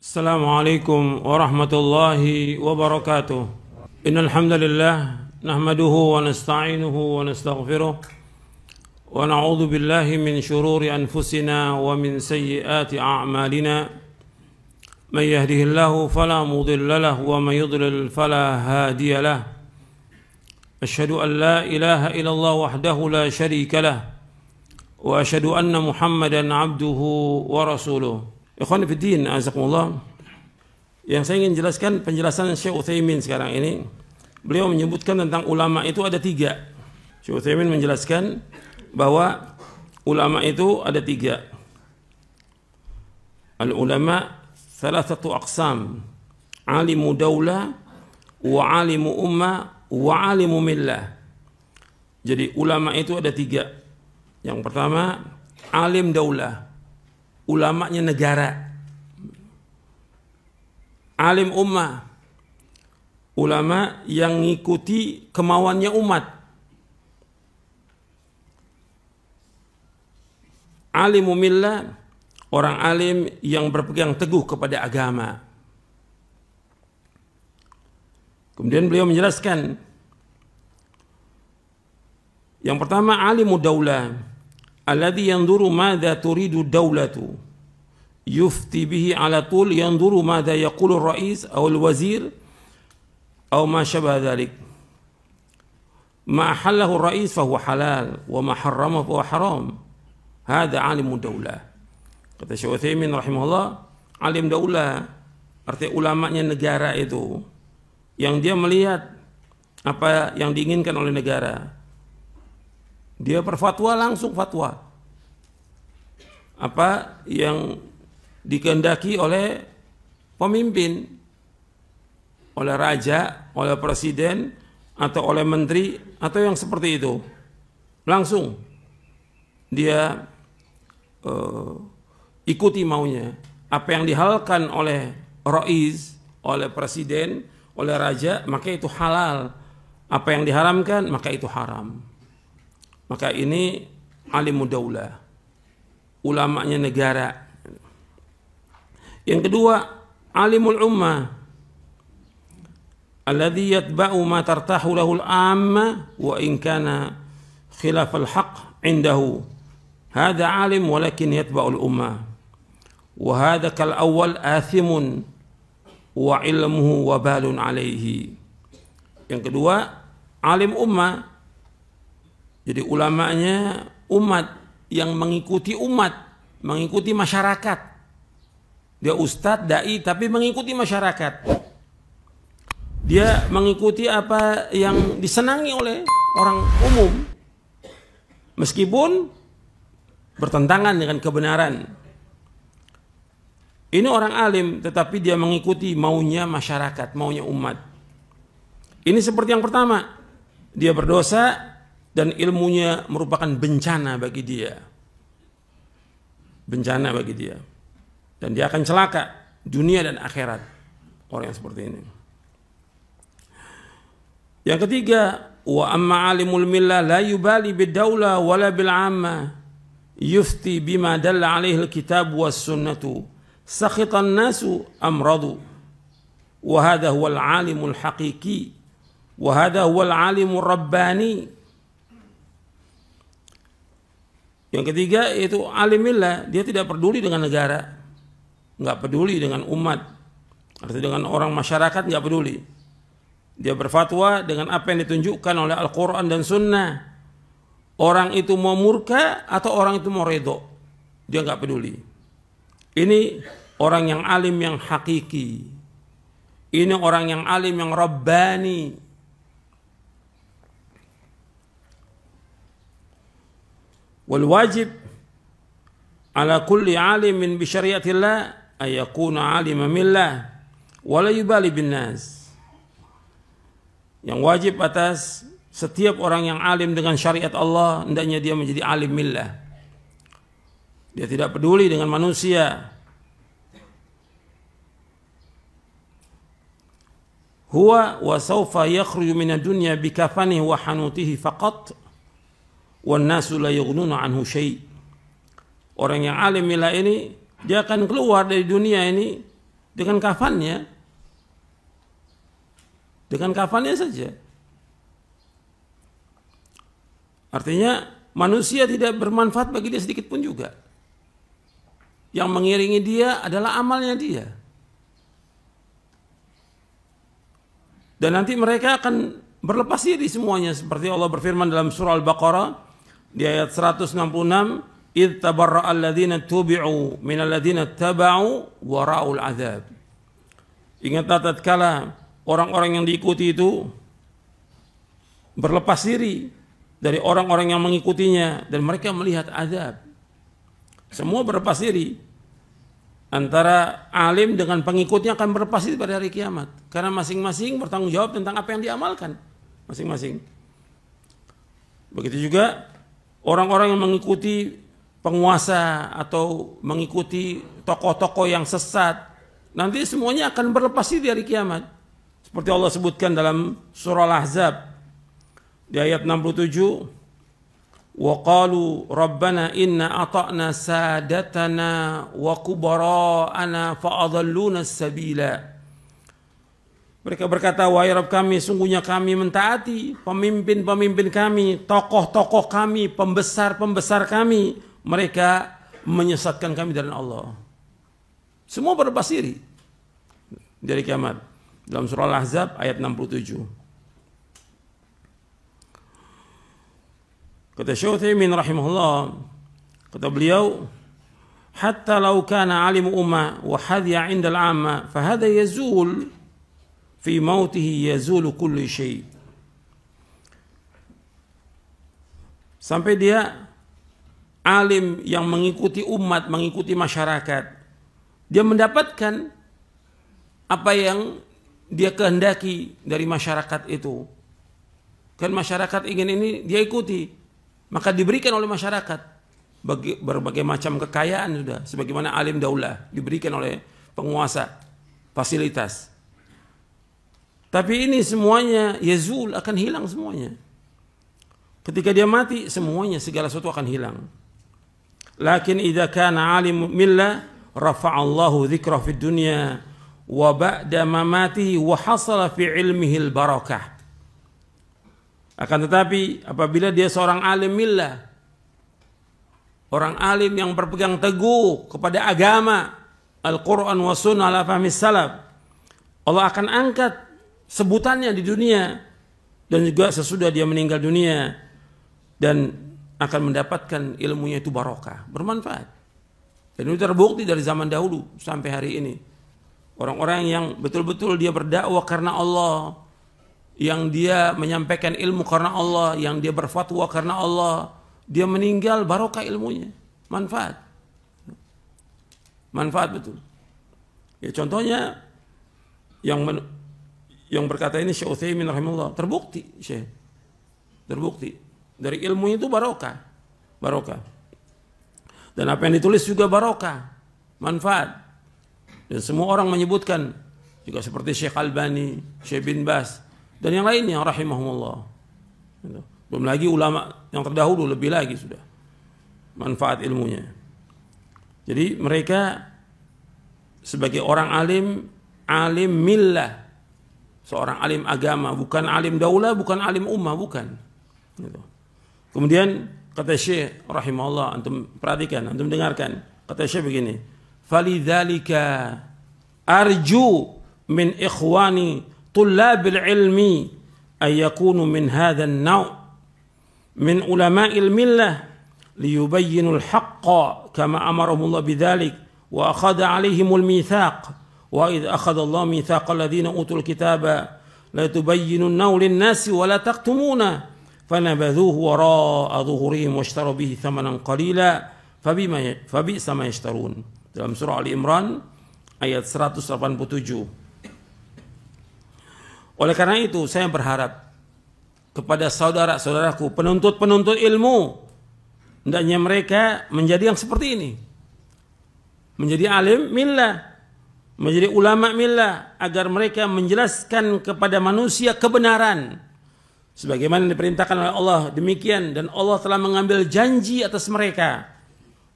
Assalamualaikum warahmatullahi wabarakatuh. Innal hamdalillah nahmaduhu wa nasta'inuhu wa nastaghfiruh wa na'udzu billahi min shururi anfusina wa min sayyiati a'malina. Man yahdihillahu fala mudilla lahu wa man yudlil fala hadiya lahu. Asyhadu an la ilaha illallah wahdahu la syarika lahu wa asyhadu anna Muhammadan 'abduhu wa rasuluh. Ikhwan fiddin, azakumullah. Yang saya ingin jelaskan penjelasan Syekh Utsaimin sekarang ini. Beliau menyebutkan tentang ulama itu ada tiga. Syekh Utsaimin menjelaskan bahwa ulama itu ada tiga. Al-ulama thalathatu aqsam. Alimu daulah, wa alimu ummah, wa alimu millah. Jadi ulama itu ada tiga. Yang pertama, alim daulah. Ulamanya negara. Alim ummah, ulama yang ngikuti kemauannya umat. Alimu millah, orang alim yang berpegang teguh kepada agama. Kemudian beliau menjelaskan, yang pertama alimu daulah, alladhi yanzuru madza turidu daulatu yufti bihi ala tul yanzuru madza yaqulu ar-rais aw al-wazir aw ma syabah dhalik. Ma halallahu ar-rais fa huwa halal wa ma harrama fa huwa haram. Hadza alimu daulah. Kata Syekh Utsaimin rahimahullah, alim daulah artinya ulamanya negara itu yang dia melihat apa yang diinginkan oleh negara. Dia berfatwa langsung fatwa. Apa yang dikehendaki oleh pemimpin, oleh raja, oleh presiden, atau oleh menteri, atau yang seperti itu. Langsung dia ikuti maunya. Apa yang dihalalkan oleh rais, oleh presiden, oleh raja, maka itu halal. Apa yang diharamkan, maka itu haram. Maka ini alimud daulah, ulamanya negara. Yang kedua, alimul ummah, alladhi yatba'u ma tartahu lahul amma wa in kana khilaf al-haq indahu. Hadha alim walakin yatba'ul ummah. Wa hadha kal awwal athimun wa ilmuhu wabalun alaihi. Yang kedua, alim ummah. Jadi ulamanya umat yang mengikuti umat, mengikuti masyarakat. Dia ustadz, dai, tapi mengikuti masyarakat. Dia mengikuti apa yang disenangi oleh orang umum, meskipun bertentangan dengan kebenaran. Ini orang alim, tetapi dia mengikuti maunya masyarakat, maunya umat. Ini seperti yang pertama, dia berdosa dan ilmunya merupakan bencana bagi dia. Bencana bagi dia. Dan dia akan celaka dunia dan akhirat. Orang yang seperti ini. Yang ketiga, wa amma alimul millah la yubali bid-daulah wala bil 'ammah yufti bima dalla 'alaihi al-kitab was sunnatu sakhitan nasu amradu. Wa hadha huwa al-'alimul haqiqi wa hadha huwa al-'alimur rabbani. Yang ketiga itu alimillah, dia tidak peduli dengan negara, nggak peduli dengan umat, artinya dengan orang masyarakat nggak peduli. Dia berfatwa dengan apa yang ditunjukkan oleh Al-Quran dan Sunnah. Orang itu mau murka atau orang itu mau redho, dia nggak peduli. Ini orang yang alim yang hakiki. Ini orang yang alim yang rabbani. Wal wajib ala kulli alimin bi syariatillah ay yakuna alima millah wa la yubali bin nas. Yang wajib atas setiap orang yang alim dengan syariat Allah, hendaknya dia menjadi alim millah. Dia tidak peduli dengan manusia. Huwa wa sawfa yakhruju min ad-dunya bi kafanihi wa hanutihi faqat. Wan nasu la yughnuna anhu syai'. Orang yang alim millah ini dia akan keluar dari dunia ini dengan kafannya. Dengan kafannya saja. Artinya manusia tidak bermanfaat bagi dia sedikit pun juga. Yang mengiringi dia adalah amalnya dia. Dan nanti mereka akan berlepas diri semuanya. Seperti Allah berfirman dalam surah Al-Baqarah di ayat 166, "Idz tabarra'a alladziina tubi'u minal ladziina taba'u wa ra'ul 'adzab." Ingatlah tatkala orang-orang yang diikuti itu berlepas diri dari orang-orang yang mengikutinya dan mereka melihat azab. Semua berlepas diri. Antara alim dengan pengikutnya akan berlepas diri pada hari kiamat. Karena masing-masing bertanggung jawab tentang apa yang diamalkan. Masing-masing. Begitu juga orang-orang yang mengikuti penguasa atau mengikuti tokoh-tokoh yang sesat. Nanti semuanya akan berlepas diri di hari kiamat. Seperti Allah sebutkan dalam surah Al-Ahzab. Di ayat 67. وَقَالُوا رَبَّنَا إِنَّا أَطَعْنَا سَادَتَنَا وَكُبَرَاءَنَا فَأَضَلُّونَا السَّبِيلَ. Mereka berkata, wahai Rabb kami, sungguhnya kami mentaati pemimpin-pemimpin kami, tokoh-tokoh kami, pembesar-pembesar kami. Mereka menyesatkan kami dari Allah. Semua berlepas diri dari kiamat. Dalam surah Al-Ahzab ayat 67. Kata Syekh Utsaimin rahimahullah, kata beliau, hatta law kana alimu umma wa hadya 'inda al-'amma fa hadha yazul fi mautihi yazulu kulli syai. Sampai dia alim yang mengikuti umat, mengikuti masyarakat, dia mendapatkan apa yang dia kehendaki dari masyarakat itu. Kan masyarakat ingin ini, dia ikuti. Maka diberikan oleh masyarakat berbagai macam kekayaan sudah, sebagaimana alim daulah diberikan oleh penguasa fasilitas. Tapi ini semuanya yazul, akan hilang semuanya. Ketika dia mati semuanya, segala sesuatu akan hilang. Lakin idza kana alim millah rafa'allahu dzikrah fid dunya wa ba'da mamatihi wa hasala fi ilmihi al-barakah. Akan tetapi apabila dia seorang alim millah, orang alim yang berpegang teguh kepada agama Al-Quran wa sunnah ala fahmi salaf, Allah akan angkat sebutannya di dunia dan juga sesudah dia meninggal dunia, dan akan mendapatkan ilmunya itu barokah, bermanfaat. Dan itu terbukti dari zaman dahulu sampai hari ini. Orang-orang yang betul-betul dia berdakwah karena Allah, yang dia menyampaikan ilmu karena Allah, yang dia berfatwa karena Allah, dia meninggal barokah ilmunya, manfaat. Manfaat betul. Ya contohnya yang berkata ini Syekh Utsaimin rahimahullah, terbukti Syekh. Terbukti dari ilmunya itu barokah. Barokah. Dan apa yang ditulis juga barokah, manfaat. Dan semua orang menyebutkan juga seperti Syekh Albani, Syekh bin Bas dan yang lainnya rahimahumullah. Belum lagi ulama yang terdahulu, lebih lagi sudah manfaat ilmunya. Jadi mereka sebagai orang alim, alim millah, seorang alim agama, bukan alim daulah, bukan alim ummah, bukan. Kemudian kata Syekh rahimahullah, antum perhatikan, antum dengarkan. Kata Syekh begini, "Falidzalika arju min ikhwani طلاب العلم أن يكونوا من هذا النوع من علماء الملة ليبينوا الحق كما أمرهم الله بذلك وأخذ عليهم الميثاق وإذ أخذ الله ميثاق الذين أوتوا الكتاب لا تبيننه للناس ولا تكتمونه فنبذوه وراء ظهورهم واشتروا به ثمنا قليلا فبئس ما يشترون." Dalam surah Ali Imran ayat 187. Oleh karena itu saya berharap kepada saudara-saudaraku penuntut-penuntut ilmu, hendaknya mereka menjadi yang seperti ini. Menjadi alim millah, menjadi ulama millah, agar mereka menjelaskan kepada manusia kebenaran sebagaimana diperintahkan oleh Allah. Demikian, dan Allah telah mengambil janji atas mereka.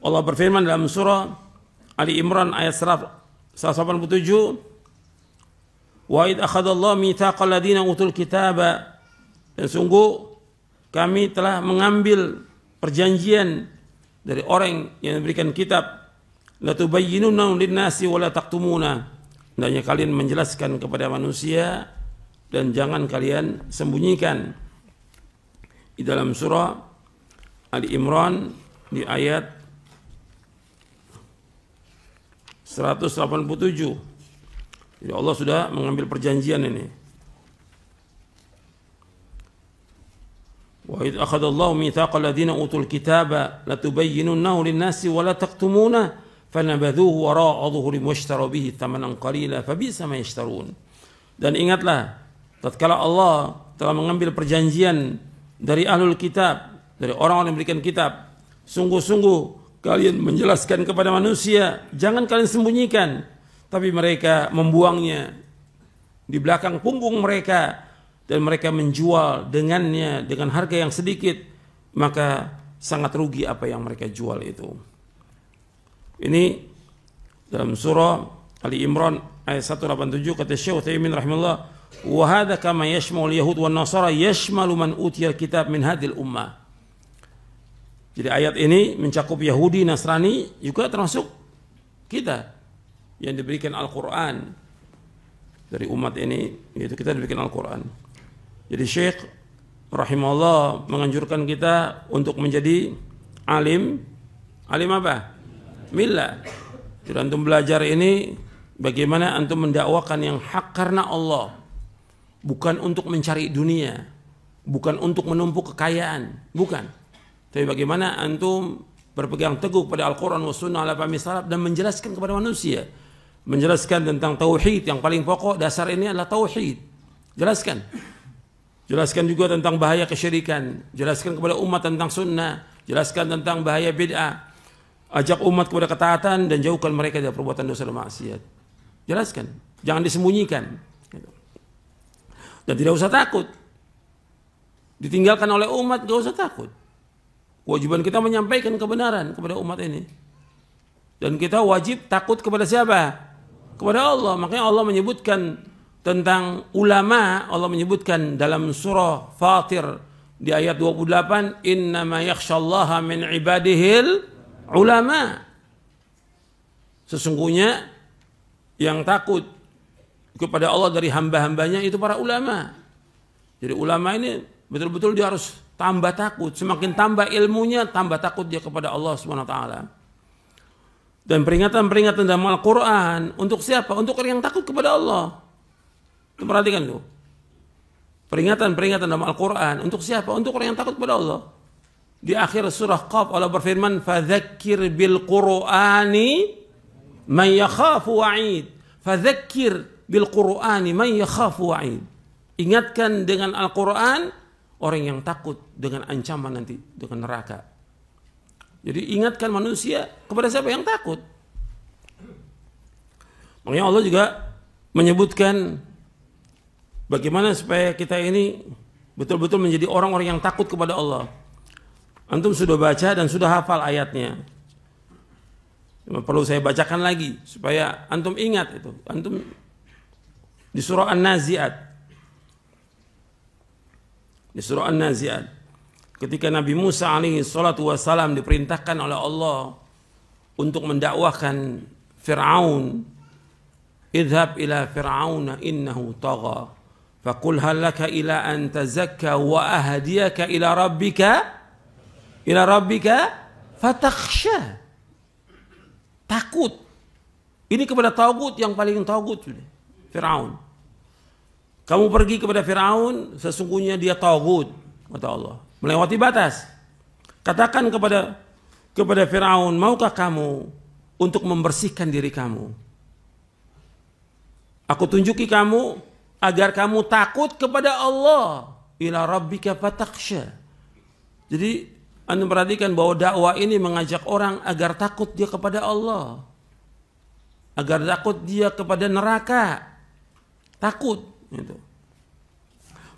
Allah berfirman dalam surah Ali Imran ayat 187, wa id akhadallahu mitsaqal ladzina utul kitaba, dan sungguh kami telah mengambil perjanjian dari orang yang memberikan kitab, la tubayyinuna lin-nasi wa la taktumuna, hendaknya kalian menjelaskan kepada manusia dan jangan kalian sembunyikan. Di dalam surah Ali Imran di ayat 187. Jadi Allah sudah mengambil perjanjian ini. Wa idh akhadallahu mitsaqal ladzina utul kitaba latubayyinunnahu lin-nasi wa la taktumuna fanabadhuhu wara'a dhuhurihim washtaru bihi thamanan qalila fabisa ma yashtarun. Dan ingatlah tatkala Allah telah mengambil perjanjian dari ahlul kitab, dari orang-orang yang memberikan kitab, sungguh-sungguh kalian menjelaskan kepada manusia, jangan kalian sembunyikan, tapi mereka membuangnya di belakang punggung mereka dan mereka menjual dengannya dengan harga yang sedikit, maka sangat rugi apa yang mereka jual itu. Ini dalam surah Ali Imran ayat 187, kata Syekh Utsaimin rahimahullah, wa hadza kama yashmalu al-yahud wan nasara yashmalu man utiya kitab min hadhil ummah. Jadi ayat ini mencakup Yahudi, Nasrani, juga termasuk kita yang diberikan Al-Quran dari umat ini, yaitu kita diberikan Al-Quran. Jadi Syekh rahimahullah menganjurkan kita untuk menjadi alim. Alim apa? Millah. Jadi antum belajar ini bagaimana antum mendakwakan yang hak karena Allah, bukan untuk mencari dunia, bukan untuk menumpuk kekayaan, bukan. Tapi bagaimana antum berpegang teguh pada Al-Quran wa Sunnah ala fahmi salaf dan menjelaskan kepada manusia, menjelaskan tentang tauhid yang paling pokok, dasar ini adalah tauhid. Jelaskan juga tentang bahaya kesyirikan, jelaskan kepada umat tentang sunnah, jelaskan tentang bahaya bid'ah, ajak umat kepada ketaatan dan jauhkan mereka dari perbuatan dosa dan maksiat. Jelaskan, jangan disembunyikan. Dan tidak usah takut ditinggalkan oleh umat, gak usah takut. Kewajiban kita menyampaikan kebenaran kepada umat ini. Dan kita wajib takut kepada siapa? Kepada Allah. Makanya Allah menyebutkan tentang ulama, Allah menyebutkan dalam surah Fatir di ayat 28, innama yakhshallaha min ibadihil ulama. Sesungguhnya yang takut kepada Allah dari hamba-hambanya itu para ulama. Jadi ulama ini betul-betul dia harus tambah takut. Semakin tambah ilmunya, tambah takut dia kepada Allah SWT. Dan peringatan-peringatan dalam Al-Quran untuk siapa? Untuk orang yang takut kepada Allah. Perhatikan tuh. Peringatan-peringatan dalam Al-Quran untuk siapa? Untuk orang yang takut kepada Allah. Di akhir surah Qaf Allah berfirman, fadzakir bil Qur'ani man yakhafu wa'id. Fadzakir bil Qur'ani man yakhafu wa'id. Ingatkan dengan Al-Quran orang yang takut dengan ancaman nanti, dengan neraka. Jadi ingatkan manusia kepada siapa yang takut. Makanya Allah juga menyebutkan bagaimana supaya kita ini betul-betul menjadi orang-orang yang takut kepada Allah. Antum sudah baca dan sudah hafal ayatnya. Cuma perlu saya bacakan lagi supaya antum ingat itu. Antum di surah An-Nazi'at. Di surah An-Nazi'at, ketika Nabi Musa alaihi salatu wassalam diperintahkan oleh Allah untuk mendakwahkan Fir'aun, idhab ila Fir'auna innahu tagha faqul hal laka ila an tazakka wa ahdiyaka ila rabbika fatakhsha. Takut ini kepada tagut yang paling tagut, Fir'aun. Kamu pergi kepada Fir'aun, sesungguhnya dia tagut, kata Allah, melewati batas. Katakan kepada Fir'aun, maukah kamu untuk membersihkan diri kamu? Aku tunjuki kamu agar kamu takut kepada Allah. Ila rabbika fatakhsha. Jadi Anda perhatikan bahwa dakwah ini mengajak orang agar takut dia kepada Allah, agar takut dia kepada neraka. Takut. Itu.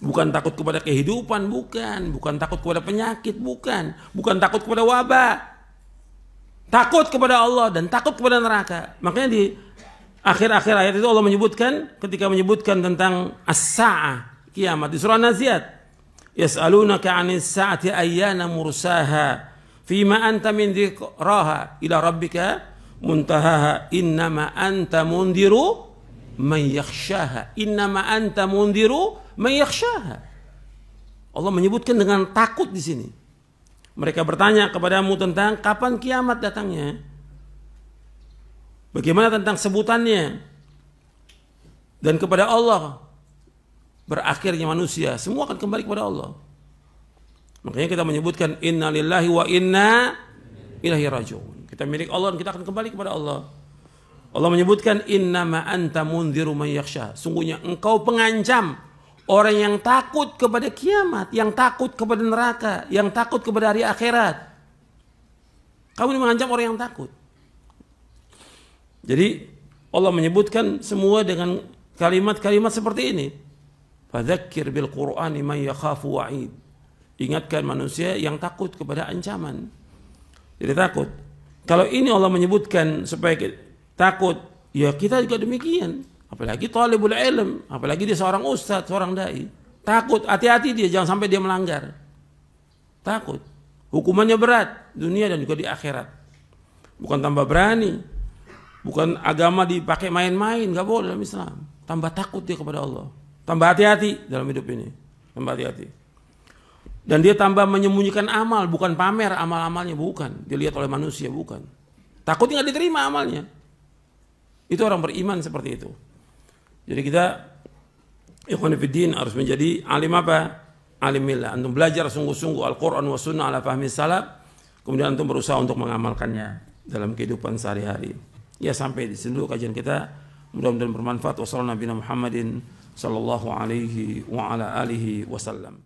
Bukan takut kepada kehidupan, bukan takut kepada penyakit, bukan takut kepada wabah, takut kepada Allah dan takut kepada neraka. Makanya akhir-akhir ayat itu Allah menyebutkan ketika menyebutkan tentang as-sa'ah, kiamat di surah Naziat. Yas'alunaka 'anis sa'ati ayyana mursaha fima anta min dzikraha ila rabbika muntahaha innama anta mundiru man yakhshaha innama anta mundiru man yakhshaha. Allah menyebutkan dengan takut di sini. Mereka bertanya kepadamu tentang kapan kiamat datangnya. Bagaimana tentang sebutannya. Dan kepada Allah berakhirnya manusia. Semua akan kembali kepada Allah. Makanya kita menyebutkan inna lillahi wa inna ilaihi raji'un. Kita milik Allah dan kita akan kembali kepada Allah. Allah menyebutkan innama anta mundziru man yakhsha. Sungguhnya engkau pengancam orang yang takut kepada kiamat, yang takut kepada neraka, yang takut kepada hari akhirat. Kamu ini mengancam orang yang takut. Jadi Allah menyebutkan semua dengan kalimat-kalimat seperti ini. Fadzakir bil Qur'ani man yakhafu wa'id. Ingatkan manusia yang takut kepada ancaman. Jadi takut. Kalau ini Allah menyebutkan supaya takut, ya kita juga demikian. Apalagi talibul ilm, apalagi dia seorang ustadz, seorang dai. Takut, hati-hati dia, jangan sampai dia melanggar. Takut. Hukumannya berat, dunia dan juga di akhirat. Bukan tambah berani. Bukan agama dipakai main-main, gak boleh dalam Islam. Tambah takut dia kepada Allah. Tambah hati-hati dalam hidup ini. Tambah hati-hati. Dan dia tambah menyembunyikan amal, bukan pamer amal-amalnya, bukan. Dilihat oleh manusia, bukan. Takutnya gak diterima amalnya. Itu orang beriman seperti itu. Jadi kita ikhwan fillah harus menjadi alim apa? Alim millah. Antum belajar sungguh-sungguh Al-Quran wa sunnah ala fahmi salaf. Kemudian antum berusaha untuk mengamalkannya dalam kehidupan sehari-hari. Ya sampai di sini dulu kajian kita. Mudah-mudahan bermanfaat. Wassalamualaikum warahmatullahi wabarakatuh.